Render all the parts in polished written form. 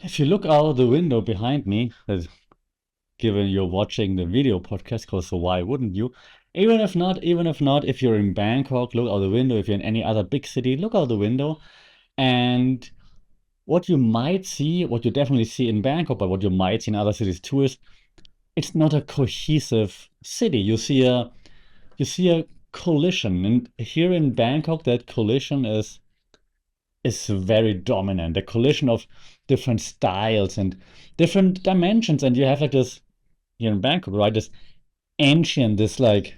If you look out the window behind me, given you're watching the video podcast, because so why wouldn't you? Even if not, if you're in Bangkok, look out the window. If you're in any other big city, look out the window. And what you might see, what you definitely see in Bangkok, but what you might see in other cities too, is it's not a cohesive city. You see a collision, and here in Bangkok, that collision is very dominant. A collision of different styles and different dimensions, and you have like this here in Bangkok, right? This ancient, this like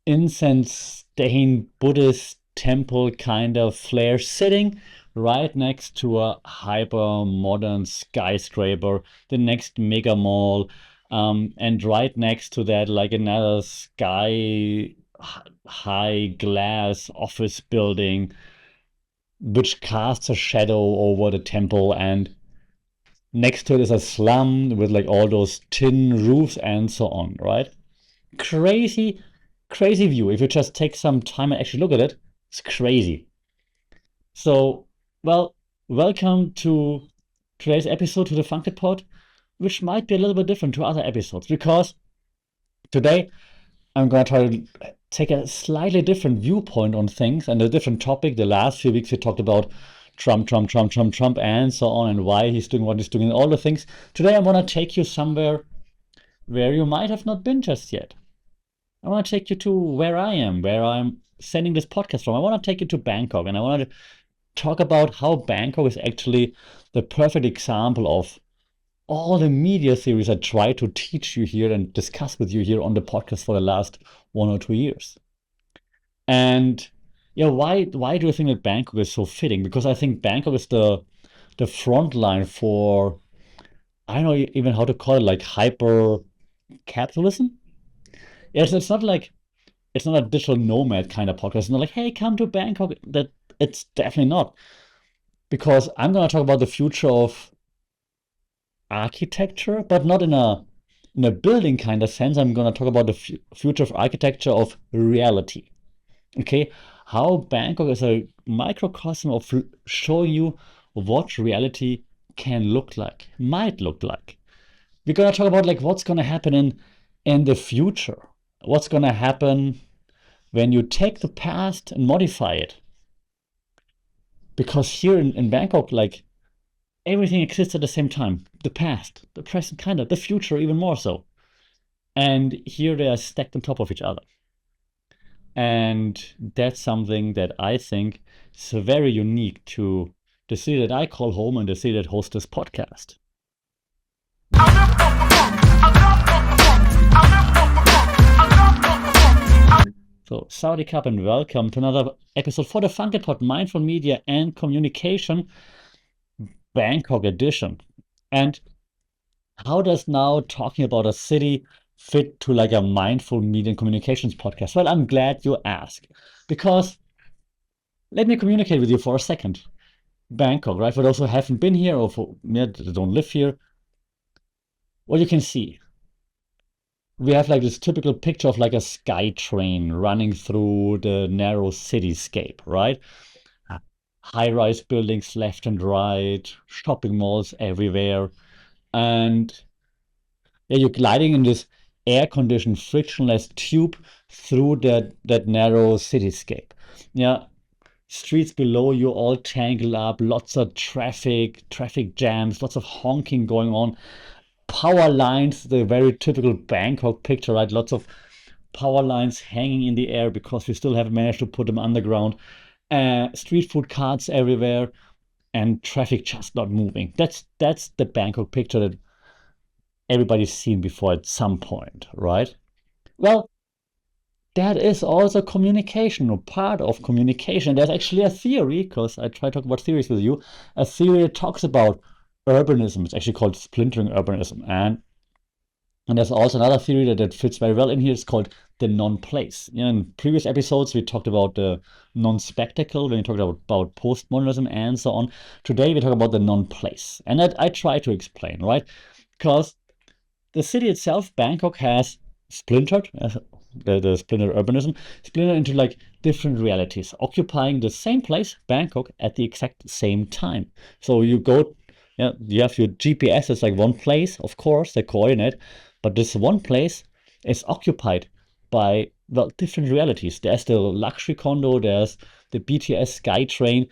incense-stained Buddhist temple kind of flare sitting right next to a hyper modern skyscraper, the next mega mall, and right next to that, like another sky high glass office building which casts a shadow over the temple, and next to it is a slum with like all those tin roofs and so on, right? Crazy, crazy view. If you just take some time and actually look at it, it's crazy. So, well, welcome to today's episode to the Funky Pod, which might be a little bit different to other episodes because today I'm going to try to take a slightly different viewpoint on things and a different topic. The last few weeks we talked about Trump, Trump, Trump, Trump, Trump, and so on, and why he's doing what he's doing, and all the things. Today I want to take you somewhere where you might have not been just yet. I want to take you to where I am, where I'm sending this podcast from. I want to take you to Bangkok, and I want to talk about how Bangkok is actually the perfect example of all the media theories I try to teach you here and discuss with you here on the podcast for the last 1 or 2 years. And yeah, why do I think that Bangkok is so fitting? Because I think Bangkok is the front line for, I don't know even how to call it, like hyper capitalism. Yes, it's not a digital nomad kind of podcast. It's not like, hey, come to Bangkok. That it's definitely not. Because I'm gonna talk about the future of architecture, but not in a building kind of sense. I'm gonna talk about the future of architecture of reality. Okay, how Bangkok is a microcosm of showing you what reality can look like, might look like. We're gonna talk about like what's gonna happen in the future. What's gonna happen when you take the past and modify it. Because here in Bangkok, like everything exists at the same time. The past, the present, kind of, the future even more so. And here they are stacked on top of each other. And that's something that I think is very unique to the city that I call home and the city that hosts this podcast. So, Saudi Cup and welcome to another episode for the Funky Pod Mindful Media and Communication Bangkok edition. And how does now talking about a city fit to like a mindful media and communications podcast? Well, I'm glad you asked because let me communicate with you for a second. Bangkok, right? For those who haven't been here or for me that don't live here, what you can see, we have like this typical picture of like a sky train running through the narrow cityscape, right? High-rise buildings left and right, shopping malls everywhere, and yeah, you're gliding in this air-conditioned, frictionless tube through that narrow cityscape. Yeah, streets below you all tangled up, lots of traffic jams, lots of honking going on. Power lines, the very typical Bangkok picture, right? Lots of power lines hanging in the air because we still haven't managed to put them underground. Street food carts everywhere, and traffic just not moving. That's the Bangkok picture that everybody's seen before at some point, right? Well, that is also communication or part of communication. There's actually a theory, because I try to talk about theories with you, a theory that talks about urbanism. It's actually called splintering urbanism. And there's also another theory that fits very well in here. It's called the non-place. In previous episodes, we talked about the non-spectacle when we talked about postmodernism and so on. Today, we talk about the non-place. And that I try to explain, right? Because the city itself, Bangkok, has splintered, the splinter urbanism, splintered into like different realities, occupying the same place, Bangkok, at the exact same time. So you go Yeah, you have your GPS is like one place, of course, the coordinate, but this one place is occupied by, well, different realities. There's the luxury condo, there's the BTS SkyTrain,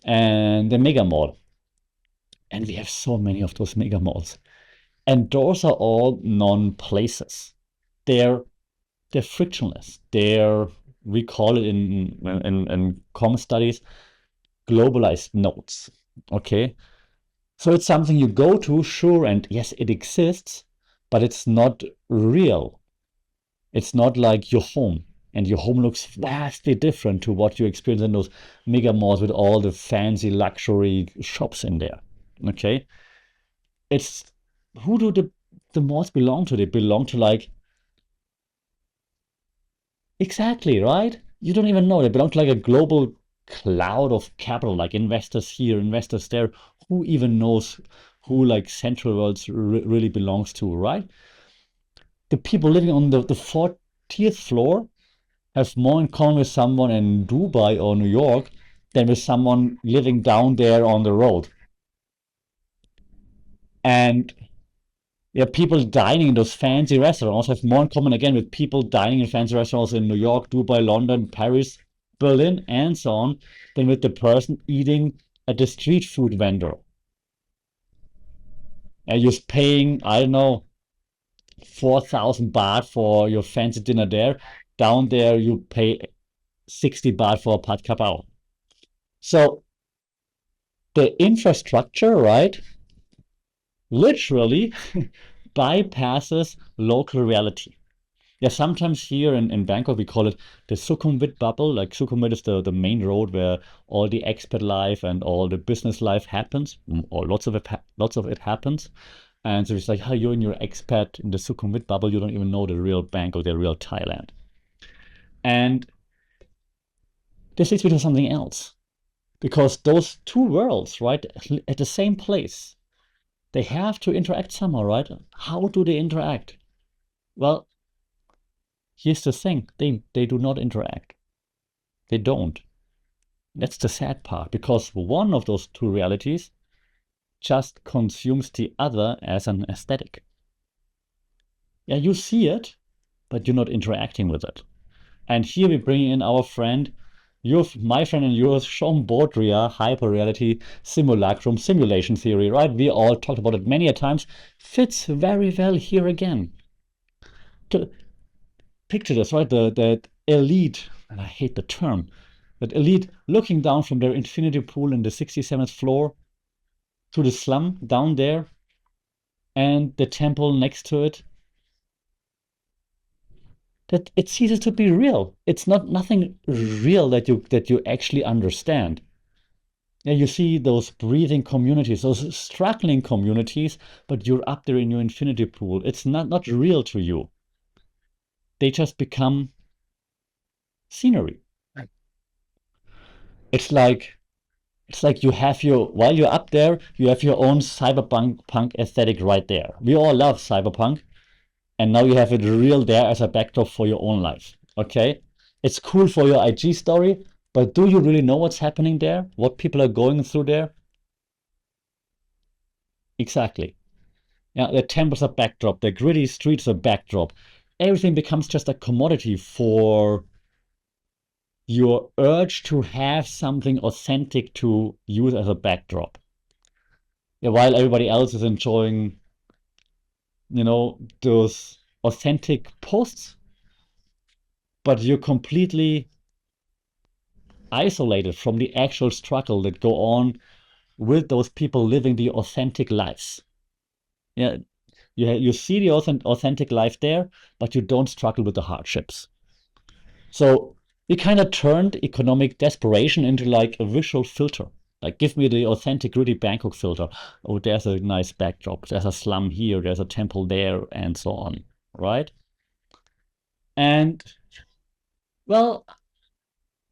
and the mega mall. And we have so many of those mega malls. And those are all non-places. They're they're frictionless. We call it in common studies, globalized nodes. Okay. So it's something you go to, sure, and yes, it exists, but it's not real. It's not like your home. And your home looks vastly different to what you experience in those mega malls with all the fancy luxury shops in there. Okay. It's who do the malls belong to? They belong to like exactly, right? You don't even know. They belong to like a global cloud of capital, like investors here, investors there. Who even knows who like Central Worlds really belongs to, right? The people living on the 40th floor have more in common with someone in Dubai or New York than with someone living down there on the road. And yeah, people dining in those fancy restaurants have more in common again with people dining in fancy restaurants in New York, Dubai, London, Paris, Berlin, and so on, than with the person eating at the street food vendor. And you're paying, I don't know, 4,000 baht for your fancy dinner there. Down there, you pay 60 baht for a pad kapao. So the infrastructure, right, literally bypasses local reality. Yeah, sometimes here in Bangkok we call it the Sukhumvit bubble. Like Sukhumvit is the main road where all the expat life and all the business life happens, or lots of it happens. And so it's like, how you're in your expat in the Sukhumvit bubble, you don't even know the real Bangkok, the real Thailand. And this leads me to something else. Because those two worlds, right, at the same place, they have to interact somehow, right? How do they interact? Well, here's the thing. They do not interact. They don't. That's the sad part, because one of those two realities just consumes the other as an aesthetic. Yeah, you see it, but you're not interacting with it. And here we bring in our friend, my friend and yours, Jean Baudrillard, hyperreality, simulacrum, simulation theory, right? We all talked about it many a times. Fits very well here again. To picture this, right? The elite, and I hate the term, that elite looking down from their infinity pool in the 67th floor to the slum down there and the temple next to it, that it ceases to be real. It's not nothing real that you actually understand. Yeah, you see those breathing communities, those struggling communities, but you're up there in your infinity pool. It's not real to you. They just become scenery. It's like it's like you have your while you're up there, you have your own cyberpunk punk aesthetic right there. We all love cyberpunk, and now you have it real there as a backdrop for your own life. Okay? It's cool for your IG story, but do you really know what's happening there? What people are going through there? Exactly. Yeah, the temples are backdrop, the gritty streets are backdrop. Everything becomes just a commodity for your urge to have something authentic to use as a backdrop. Yeah, while everybody else is enjoying, those authentic posts, but you're completely isolated from the actual struggle that go on with those people living the authentic lives. Yeah, you see the authentic life there, but you don't struggle with the hardships. So we kind of turned economic desperation into like a visual filter. Like, give me the authentic, gritty Bangkok filter. Oh, there's a nice backdrop. There's a slum here. There's a temple there, and so on. Right? And well,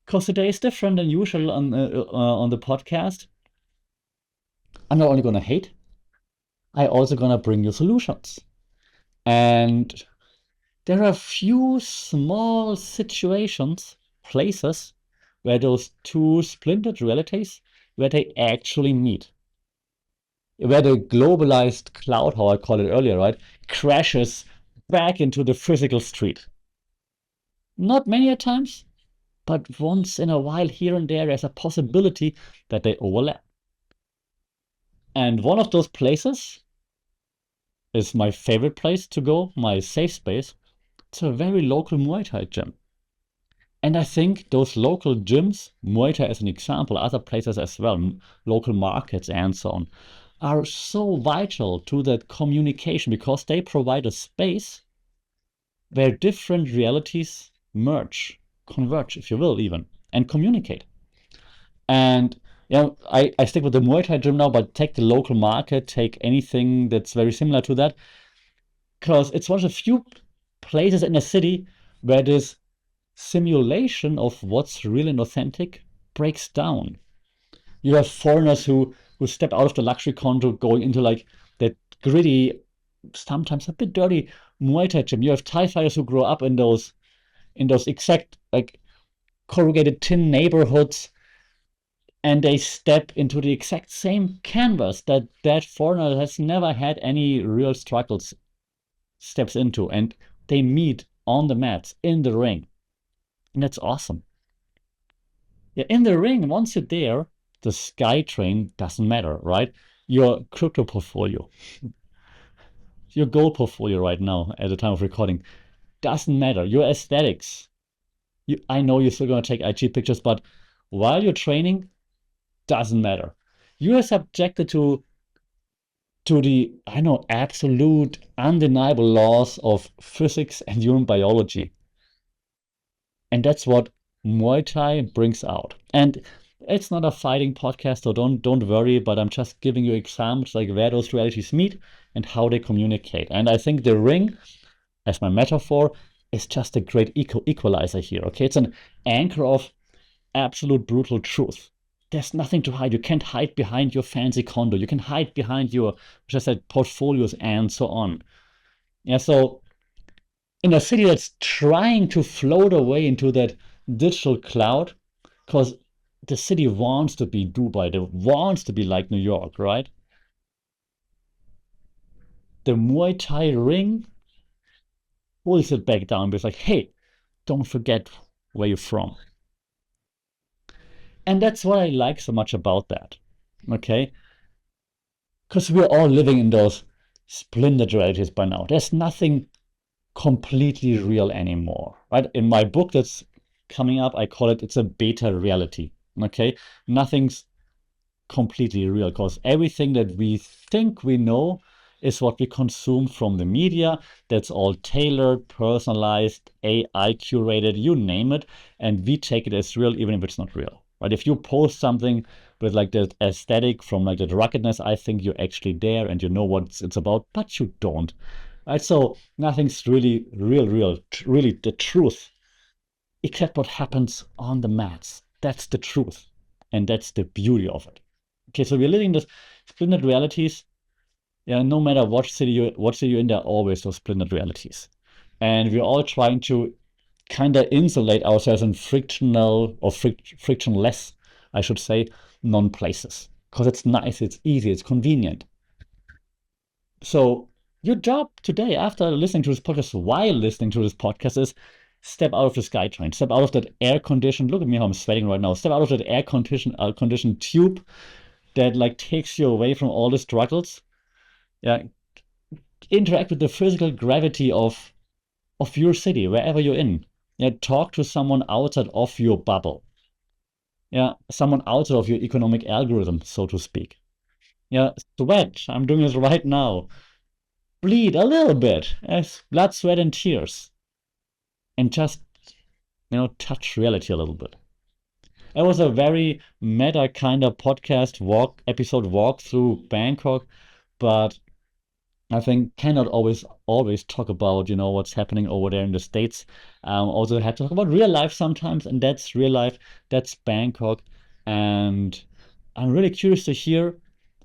because today is different than usual on the podcast, I'm not only gonna hate, I also gonna bring you solutions. And there are a few small situations, places where those two splintered realities where they actually meet. where the globalized cloud, how I call it earlier, right, crashes back into the physical street. Not many a times, but once in a while, here and there, there's a possibility that they overlap. And one of those places is my favorite place to go, my safe space. It's a very local Muay Thai gym. And I think those local gyms, Muay Thai as an example, other places as well, local markets and so on, are so vital to that communication because they provide a space where different realities merge, converge, if you will, even, and communicate. And I stick with the Muay Thai gym now, but take the local market, take anything that's very similar to that, because it's one of the few places in a city where this simulation of what's real and authentic breaks down. You have foreigners who step out of the luxury condo going into like that gritty, sometimes a bit dirty Muay Thai gym. You have Thai fighters who grow up in those exact like corrugated tin neighborhoods, and they step into the exact same canvas that that foreigner has never had any real struggles steps into, and they meet on the mats in the ring, and that's awesome. Yeah, in the ring, once you're there, the sky train doesn't matter, right? Your crypto portfolio, your gold portfolio right now at the time of recording doesn't matter. Your aesthetics. I know you're still gonna take IG pictures, but while you're training, doesn't matter. You are subjected to the, I know, absolute undeniable laws of physics and human biology. And that's what Muay Thai brings out. And it's not a fighting podcast, so don't worry, but I'm just giving you examples like where those realities meet and how they communicate. And I think the ring, as my metaphor, is just a great equalizer here. Okay, it's an anchor of absolute brutal truth. There's nothing to hide. You can't hide behind your fancy condo. You can hide behind your, which I said, portfolios and so on. Yeah, so in a city that's trying to float away into that digital cloud, because the city wants to be Dubai, it wants to be like New York, right? The Muay Thai ring pulls it back down, but it's like, hey, don't forget where you're from. And that's what I like so much about that. Okay? Because we're all living in those splintered realities by now. There's nothing completely real anymore, right? In my book that's coming up, I call it, it's a beta reality. Okay? Nothing's completely real because everything that we think we know is what we consume from the media. That's all tailored, personalized, AI curated, you name it, and we take it as real even if it's not real. Right? If you post something with like the aesthetic from like the ruggedness, I think you're actually there and you know what it's about, but you don't. Right? So nothing's really really the truth, except what happens on the mats. That's the truth. And that's the beauty of it. Okay, so we're living this splintered realities. Yeah, no matter what city you're in, there are always those splintered realities. And we're all trying to kind of insulate ourselves in frictional or frictionless, I should say, non-places. Because it's nice, it's easy, it's convenient. So your job today, after listening to this podcast, while listening to this podcast, is step out of the SkyTrain, step out of that air conditioned. Look at me how I'm sweating right now. Step out of that air conditioned tube that like takes you away from all the struggles. Yeah, interact with the physical gravity of your city, wherever you're in. Yeah, talk to someone outside of your bubble. Yeah, someone outside of your economic algorithm, so to speak. Yeah, sweat. I'm doing this right now. Bleed a little bit, as blood, sweat, and tears, and just touch reality a little bit. It was a very meta kind of podcast walk through Bangkok, but I think cannot always talk about what's happening over there in the States. Also have to talk about real life sometimes, and that's real life. That's Bangkok, and I'm really curious to hear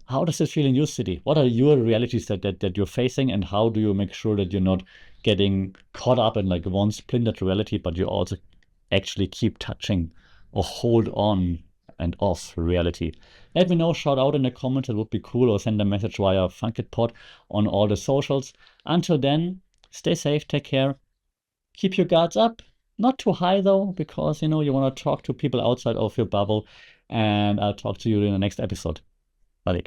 how does it feel in your city? What are your realities that you're facing, and how do you make sure that you're not getting caught up in like one splintered reality, but you also actually keep touching or hold on and of reality. Let me know, shout out in the comments, it would be cool, or send a message via FunkitPod on all the socials. Until then, stay safe, take care, keep your guards up. Not too high though, because you want to talk to people outside of your bubble. And I'll talk to you in the next episode. Bye.